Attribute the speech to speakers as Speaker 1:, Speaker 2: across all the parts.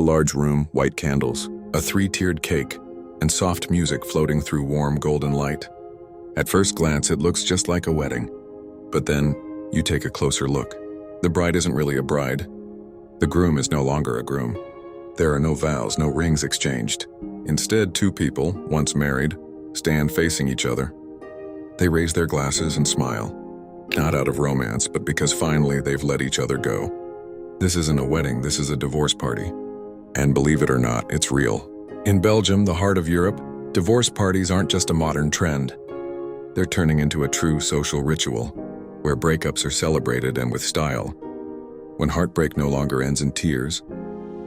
Speaker 1: large room, white candles, a three-tiered cake, and soft music floating through warm golden light. At first glance, it looks just like a wedding. But then, you take a closer look. The bride isn't really a bride. The groom is no longer a groom. There are no vows, no rings exchanged. Instead, two people, once married, stand facing each other. They raise their glasses and smile. Not out of romance, but because finally they've let each other go. This isn't a wedding, this is a divorce party. And believe it or not, it's real. In Belgium, the heart of Europe, divorce parties aren't just a modern trend. They're turning into a true social ritual, where breakups are celebrated and with style. When heartbreak no longer ends in tears,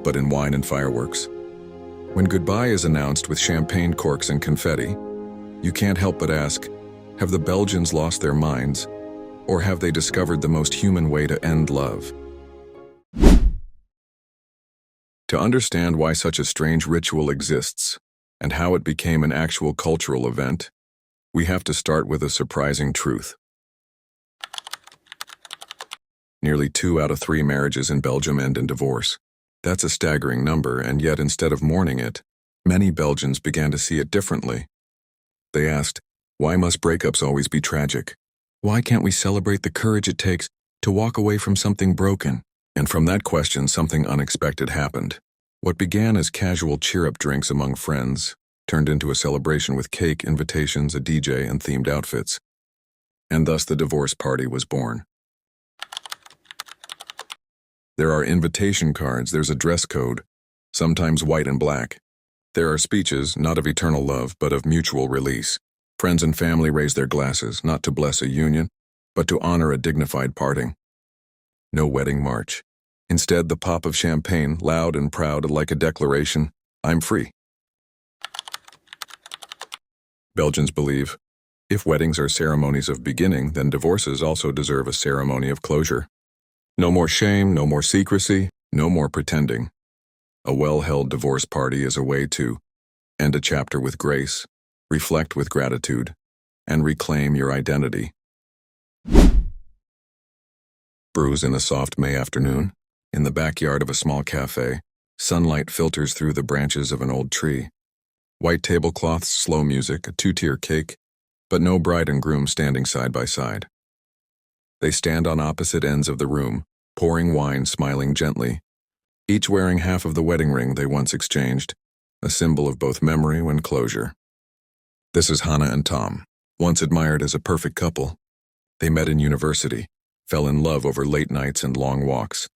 Speaker 1: but in wine and fireworks. When goodbye is announced with champagne corks and confetti, you can't help but ask, have the Belgians lost their minds? Or have they discovered the most human way to end love? To understand why such a strange ritual exists, and how it became an actual cultural event, we have to start with a surprising truth. Nearly 2 out of 3 marriages in Belgium end in divorce. That's a staggering number, and yet instead of mourning it, many Belgians began to see it differently. They asked, why must breakups always be tragic? Why can't we celebrate the courage it takes to walk away from something broken? And from that question, something unexpected happened. What began as casual cheer-up drinks among friends turned into a celebration with cake, invitations, a DJ, and themed outfits. And thus the divorce party was born. There are invitation cards, there's a dress code, sometimes white and black. There are speeches, not of eternal love, but of mutual release. Friends and family raise their glasses, not to bless a union, but to honor a dignified parting. No wedding march. Instead, the pop of champagne, loud and proud like a declaration, I'm free. Belgians believe, if weddings are ceremonies of beginning, then divorces also deserve a ceremony of closure. No more shame, no more secrecy, no more pretending. A well-held divorce party is a way to end a chapter with grace, reflect with gratitude, and reclaim your identity. Brews in a soft May afternoon, in the backyard of a small cafe, sunlight filters through the branches of an old tree. White tablecloths, slow music, a 2-tier cake, but no bride and groom standing side by side. They stand on opposite ends of the room, pouring wine, smiling gently, each wearing half of the wedding ring they once exchanged, a symbol of both memory and closure. This is Hannah and Tom, once admired as a perfect couple. They met in university, fell in love over late nights and long walks,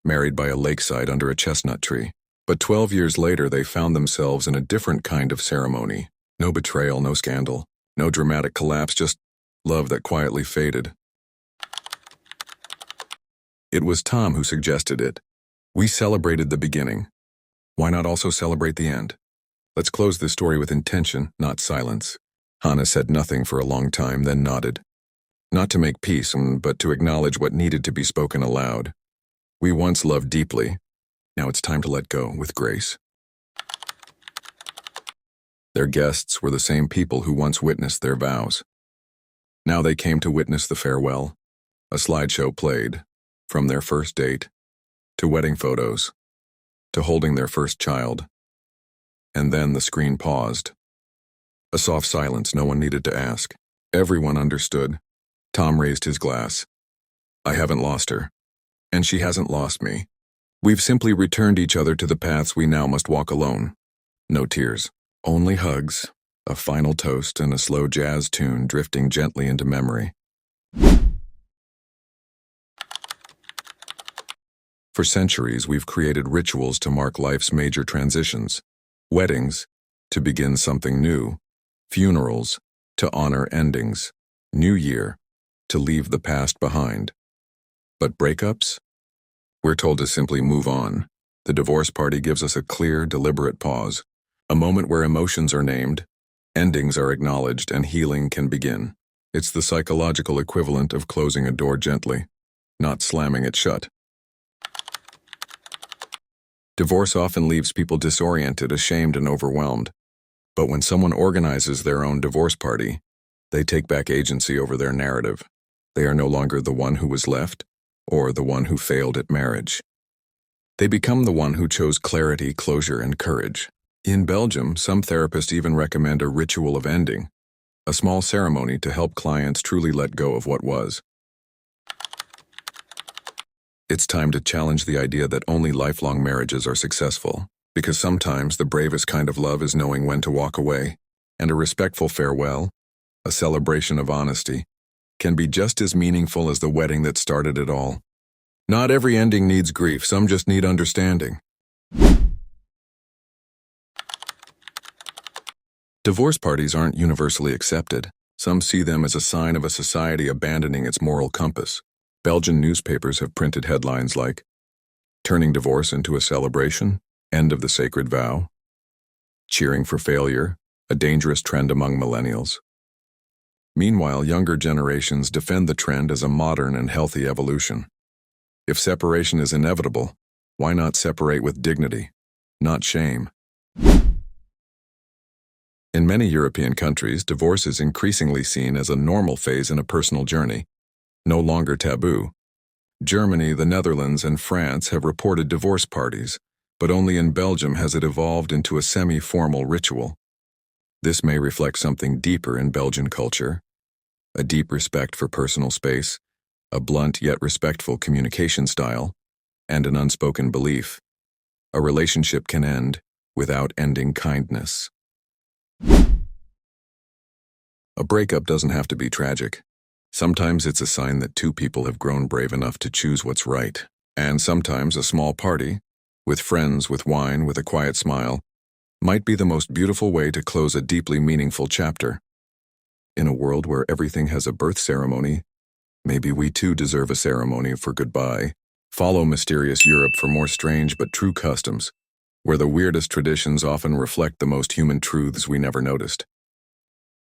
Speaker 1: married by a lakeside under a chestnut tree. But 12 years later, they found themselves in a different kind of ceremony. No betrayal, no scandal, no dramatic collapse, just love that quietly faded. It was Tom who suggested it. We celebrated the beginning. Why not also celebrate the end? Let's close this story with intention, not silence. Hannah said nothing for a long time, then nodded. Not to make peace, but to acknowledge what needed to be spoken aloud. We once loved deeply. Now it's time to let go with grace. Their guests were the same people who once witnessed their vows. Now they came to witness the farewell. A slideshow played, from their first date, to wedding photos, to holding their first child. And then the screen paused. A soft silence no one needed to ask. Everyone understood. Tom raised his glass. I haven't lost her, and she hasn't lost me. We've simply returned each other to the paths we now must walk alone. No tears, only hugs, a final toast, and a slow jazz tune drifting gently into memory. For centuries, we've created rituals to mark life's major transitions. Weddings, to begin something new. Funerals, to honor endings. New Year, to leave the past behind. But breakups? We're told to simply move on. The divorce party gives us a clear, deliberate pause, a moment where emotions are named, endings are acknowledged, and healing can begin. It's the psychological equivalent of closing a door gently, not slamming it shut. Divorce often leaves people disoriented, ashamed, and overwhelmed. But when someone organizes their own divorce party, they take back agency over their narrative. They are no longer the one who was left, or the one who failed at marriage. They become the one who chose clarity, closure, and courage. In Belgium, some therapists even recommend a ritual of ending, a small ceremony to help clients truly let go of what was. It's time to challenge the idea that only lifelong marriages are successful, because sometimes the bravest kind of love is knowing when to walk away, and a respectful farewell, a celebration of honesty, can be just as meaningful as the wedding that started it all. Not every ending needs grief, some just need understanding. Divorce parties aren't universally accepted. Some see them as a sign of a society abandoning its moral compass. Belgian newspapers have printed headlines like, "Turning divorce into a celebration, end of the sacred vow," "Cheering for failure, a dangerous trend among millennials." Meanwhile, younger generations defend the trend as a modern and healthy evolution. If separation is inevitable, why not separate with dignity, not shame? In many European countries, divorce is increasingly seen as a normal phase in a personal journey, no longer taboo. Germany, the Netherlands, and France have reported divorce parties, but only in Belgium has it evolved into a semi-formal ritual. This may reflect something deeper in Belgian culture, a deep respect for personal space, a blunt yet respectful communication style, and an unspoken belief: a relationship can end without ending kindness. A breakup doesn't have to be tragic. Sometimes it's a sign that two people have grown brave enough to choose what's right. And sometimes a small party, with friends, with wine, with a quiet smile, might be the most beautiful way to close a deeply meaningful chapter. In a world where everything has a birth ceremony, maybe we too deserve a ceremony for goodbye. Follow Mysterious Europe for more strange but true customs, where the weirdest traditions often reflect the most human truths we never noticed.